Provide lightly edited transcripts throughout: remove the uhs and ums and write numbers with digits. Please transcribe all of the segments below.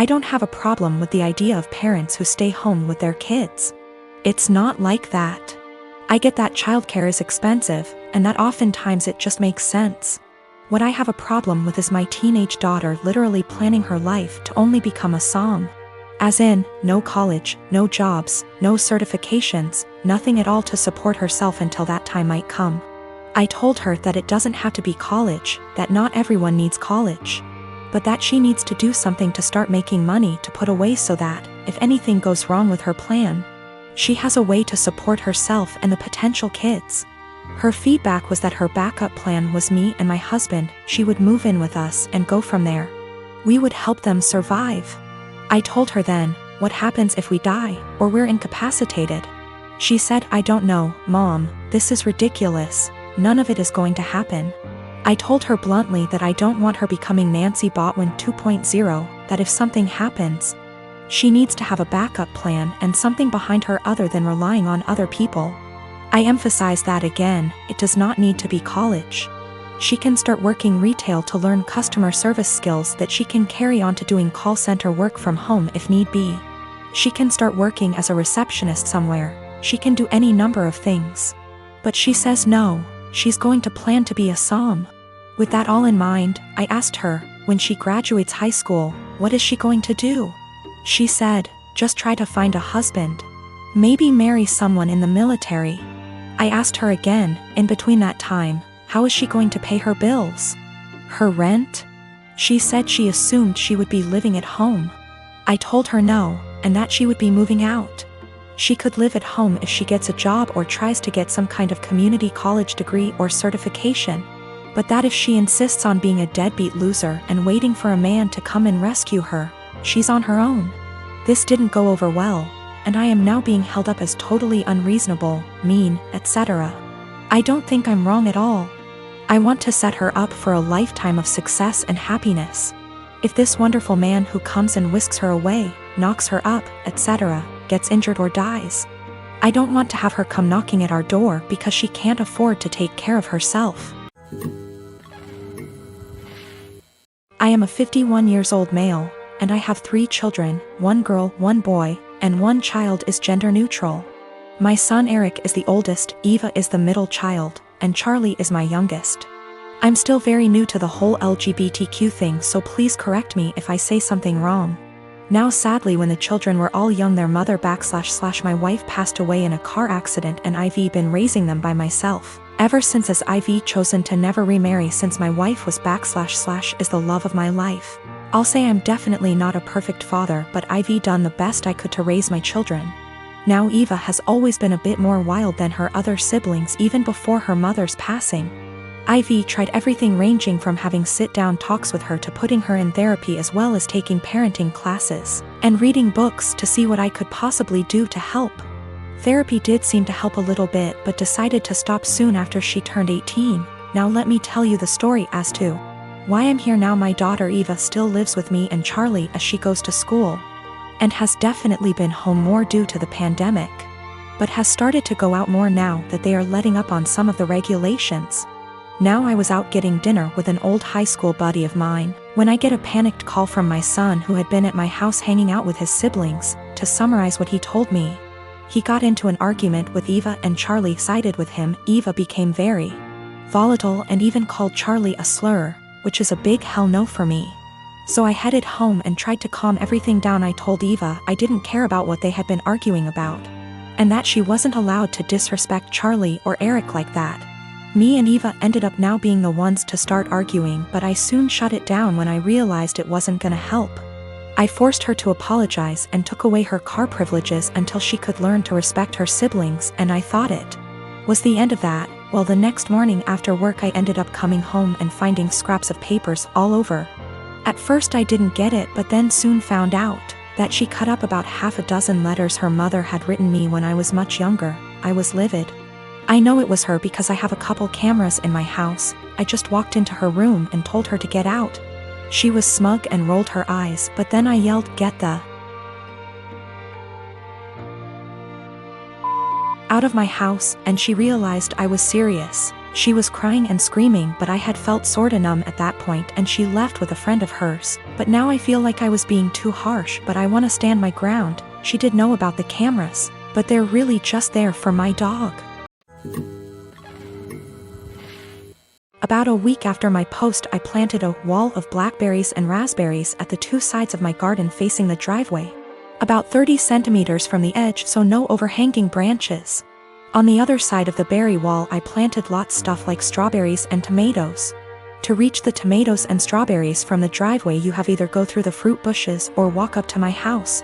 I don't have a problem with the idea of parents who stay home with their kids. It's not like that. I get that childcare is expensive, and that oftentimes it just makes sense. What I have a problem with is my teenage daughter literally planning her life to only become a som. As in, no college, no jobs, no certifications, nothing at all to support herself until that time might come. I told her that it doesn't have to be college, that not everyone needs college, but that she needs to do something to start making money to put away so that, if anything goes wrong with her plan, she has a way to support herself and the potential kids. Her feedback was that her backup plan was me and my husband. She would move in with us and go from there. We would help them survive. I told her then, what happens if we die, or we're incapacitated? She said, I don't know, Mom, this is ridiculous, none of it is going to happen. I told her bluntly that I don't want her becoming Nancy Botwin 2.0, that if something happens, she needs to have a backup plan and something behind her other than relying on other people. I emphasize that again, it does not need to be college. She can start working retail to learn customer service skills that she can carry on to doing call center work from home if need be. She can start working as a receptionist somewhere. She can do any number of things. But she says no, she's going to plan to be a som. With that all in mind, I asked her, when she graduates high school, what is she going to do? She said, just try to find a husband. Maybe marry someone in the military. I asked her again, in between that time, how is she going to pay her bills? Her rent? She said she assumed she would be living at home. I told her no, and that she would be moving out. She could live at home if she gets a job or tries to get some kind of community college degree or certification. But that if she insists on being a deadbeat loser and waiting for a man to come and rescue her, she's on her own. This didn't go over well, and I am now being held up as totally unreasonable, mean, etc. I don't think I'm wrong at all. I want to set her up for a lifetime of success and happiness. If this wonderful man who comes and whisks her away, knocks her up, etc., gets injured or dies, I don't want to have her come knocking at our door because she can't afford to take care of herself. I am a 51 years old male, and I have 3 children, 1 girl, 1 boy, and 1 child is gender neutral. My son Eric is the oldest, Eva is the middle child, and Charlie is my youngest. I'm still very new to the whole LGBTQ thing, so please correct me if I say something wrong. Now sadly, when the children were all young, their mother / my wife passed away in a car accident, and I've been raising them by myself ever since, as I've chosen to never remarry since my wife was / is the love of my life. I'll say I'm definitely not a perfect father, but I've done the best I could to raise my children. Now Eva has always been a bit more wild than her other siblings even before her mother's passing. I've tried everything ranging from having sit-down talks with her to putting her in therapy, as well as taking parenting classes and reading books to see what I could possibly do to help. Therapy did seem to help a little bit, but decided to stop soon after she turned 18. Now let me tell you the story as to why I'm here now. My daughter Eva still lives with me and Charlie as she goes to school, and has definitely been home more due to the pandemic, but has started to go out more now that they are letting up on some of the regulations. Now I was out getting dinner with an old high school buddy of mine when I get a panicked call from my son, who had been at my house hanging out with his siblings. To summarize what he told me, he got into an argument with Eva and Charlie sided with him. Eva became very volatile and even called Charlie a slur, which is a big hell no for me. So I headed home and tried to calm everything down. I told Eva I didn't care about what they had been arguing about, and that she wasn't allowed to disrespect Charlie or Eric like that. Me and Eva ended up now being the ones to start arguing, but I soon shut it down when I realized it wasn't gonna help. I forced her to apologize and took away her car privileges until she could learn to respect her siblings, and I thought it was the end of that. Well, the next morning after work I ended up coming home and finding scraps of papers all over. At first I didn't get it, but then soon found out that she cut up about half a dozen letters her mother had written me when I was much younger. I was livid. I know it was her because I have a couple cameras in my house. I just walked into her room and told her to get out. She was smug and rolled her eyes, but then I yelled, "Get the out of my house," and she realized I was serious. She was crying and screaming, but I had felt sorta numb at that point, and she left with a friend of hers. But now I feel like I was being too harsh, but I wanna stand my ground. She did know about the cameras, but they're really just there for my dog. About a week after my post, I planted a wall of blackberries and raspberries at the two sides of my garden facing the driveway. About 30 centimeters from the edge, so no overhanging branches. On the other side of the berry wall, I planted lots stuff like strawberries and tomatoes. To reach the tomatoes and strawberries from the driveway, you have either go through the fruit bushes or walk up to my house.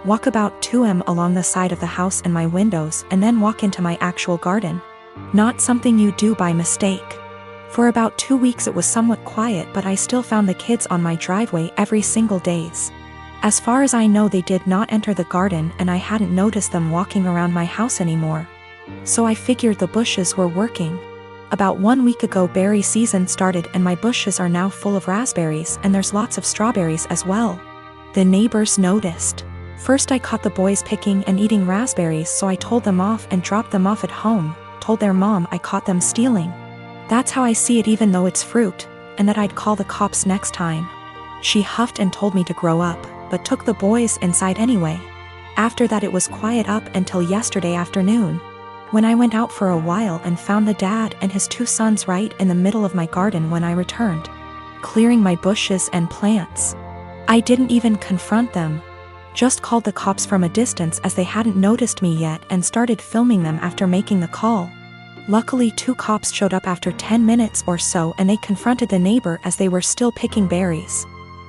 Walk about 2 m along the side of the house and my windows, and then walk into my actual garden. Not something you do by mistake. For about 2 weeks it was somewhat quiet, but I still found the kids on my driveway every single days. As far as I know, they did not enter the garden, and I hadn't noticed them walking around my house anymore. So I figured the bushes were working. About 1 week ago, berry season started, and my bushes are now full of raspberries, and there's lots of strawberries as well. The neighbors noticed. First I caught the boys picking and eating raspberries, so I told them off and dropped them off at home, told their mom I caught them stealing. That's how I see it, even though it's fruit, and that I'd call the cops next time. She huffed and told me to grow up, but took the boys inside anyway. After that it was quiet up until yesterday afternoon, when I went out for a while and found the dad and his 2 sons right in the middle of my garden when I returned, clearing my bushes and plants. I didn't even confront them. Just called the cops from a distance as they hadn't noticed me yet, and started filming them after making the call. Luckily 2 cops showed up after 10 minutes or so, and they confronted the neighbor as they were still picking berries.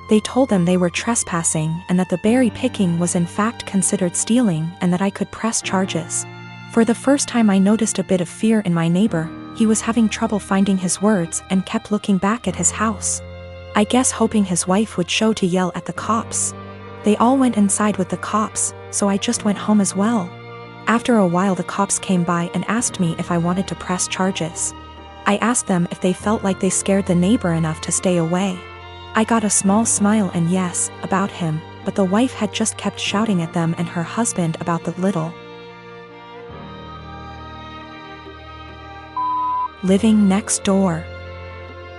They told them they were trespassing and that the berry picking was in fact considered stealing, and that I could press charges. For the first time I noticed a bit of fear in my neighbor. He was having trouble finding his words and kept looking back at his house. I guess hoping his wife would show to yell at the cops. They all went inside with the cops, so I just went home as well. After a while the cops came by and asked me if I wanted to press charges. I asked them if they felt like they scared the neighbor enough to stay away. I got a small smile and yes, about him, but the wife had just kept shouting at them and her husband about the little living next door.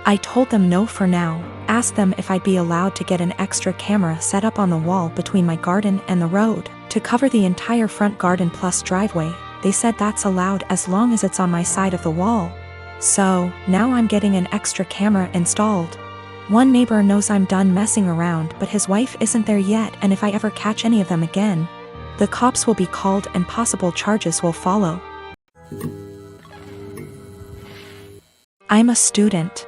I told them no for now, asked them if I'd be allowed to get an extra camera set up on the wall between my garden and the road, to cover the entire front garden plus driveway. They said that's allowed as long as it's on my side of the wall. So, now I'm getting an extra camera installed. One neighbor knows I'm done messing around, but his wife isn't there yet, and if I ever catch any of them again, the cops will be called and possible charges will follow. I'm a student.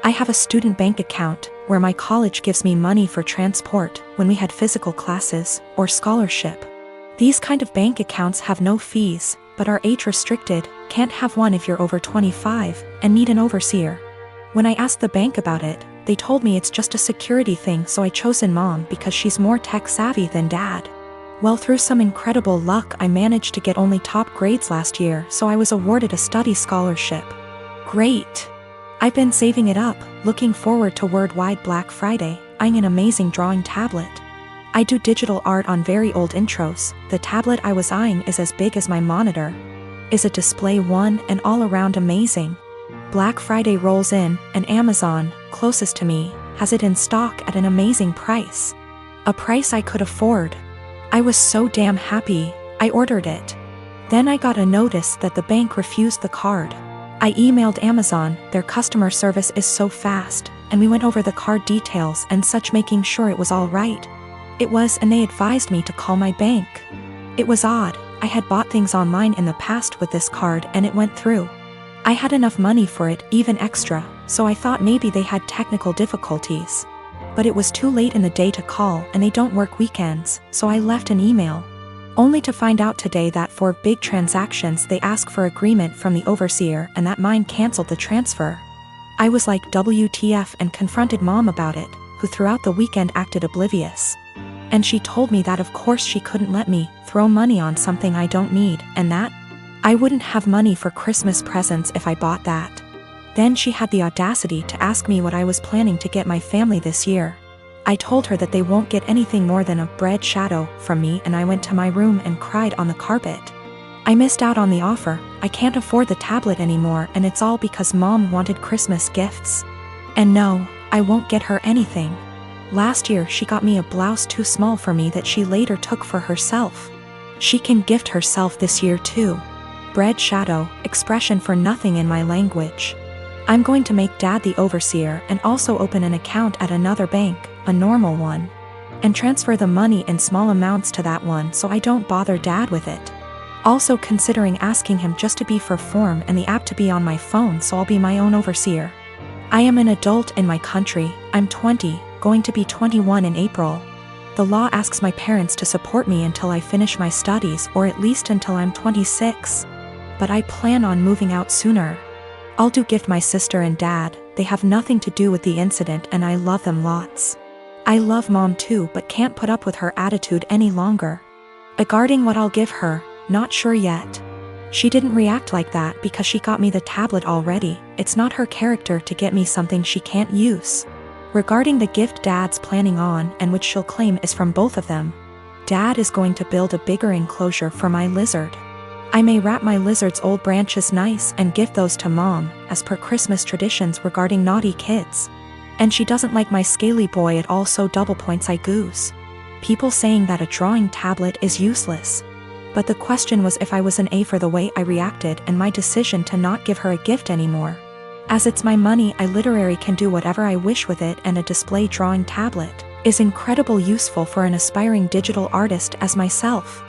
I have a student bank account, where my college gives me money for transport when we had physical classes, or scholarship. These kind of bank accounts have no fees, but are age restricted, can't have one if you're over 25, and need an overseer. When I asked the bank about it, they told me it's just a security thing, so I chosen mom because she's more tech savvy than dad. Well, through some incredible luck I managed to get only top grades last year, so I was awarded a study scholarship. Great! I've been saving it up, looking forward to Worldwide Black Friday, eyeing an amazing drawing tablet. I do digital art on very old intros. The tablet I was eyeing is as big as my monitor. Is a display one and all around amazing. Black Friday rolls in, and Amazon, closest to me, has it in stock at an amazing price. A price I could afford. I was so damn happy, I ordered it. Then I got a notice that the bank refused the card. I emailed Amazon, their customer service is so fast, and we went over the card details and such, making sure it was all right. It was, and they advised me to call my bank. It was odd, I had bought things online in the past with this card and it went through. I had enough money for it, even extra, so I thought maybe they had technical difficulties. But it was too late in the day to call, and they don't work weekends, so I left an email. Only to find out today that for big transactions they ask for agreement from the overseer, and that mine canceled the transfer. I was like WTF and confronted mom about it, who throughout the weekend acted oblivious. And she told me that of course she couldn't let me throw money on something I don't need, and that I wouldn't have money for Christmas presents if I bought that. Then she had the audacity to ask me what I was planning to get my family this year. I told her that they won't get anything more than a bread shadow from me, and I went to my room and cried on the carpet. I missed out on the offer. I can't afford the tablet anymore, and it's all because Mom wanted Christmas gifts. And no, I won't get her anything. Last year she got me a blouse too small for me that she later took for herself. She can gift herself this year too. Bread shadow, expression for nothing in my language. I'm going to make Dad the overseer and also open an account at another bank, a normal one, and transfer the money in small amounts to that one so I don't bother Dad with it. Also considering asking him just to be for form and the app to be on my phone so I'll be my own overseer. I am an adult in my country. I'm 20, going to be 21 in April. The law asks my parents to support me until I finish my studies, or at least until I'm 26. But I plan on moving out sooner. I'll do gift my sister and Dad. They have nothing to do with the incident and I love them lots. I love Mom too, but can't put up with her attitude any longer. Regarding what I'll give her, not sure yet. She didn't react like that because she got me the tablet already. It's not her character to get me something she can't use. Regarding the gift Dad's planning on, and which she'll claim is from both of them, Dad is going to build a bigger enclosure for my lizard. I may wrap my lizard's old branches nice and give those to Mom, as per Christmas traditions regarding naughty kids. And she doesn't like my scaly boy at all, so double points I goose. People saying that a drawing tablet is useless. But the question was if I was an A for the way I reacted and my decision to not give her a gift anymore. As it's my money, I literally can do whatever I wish with it, and a display drawing tablet is incredibly useful for an aspiring digital artist as myself.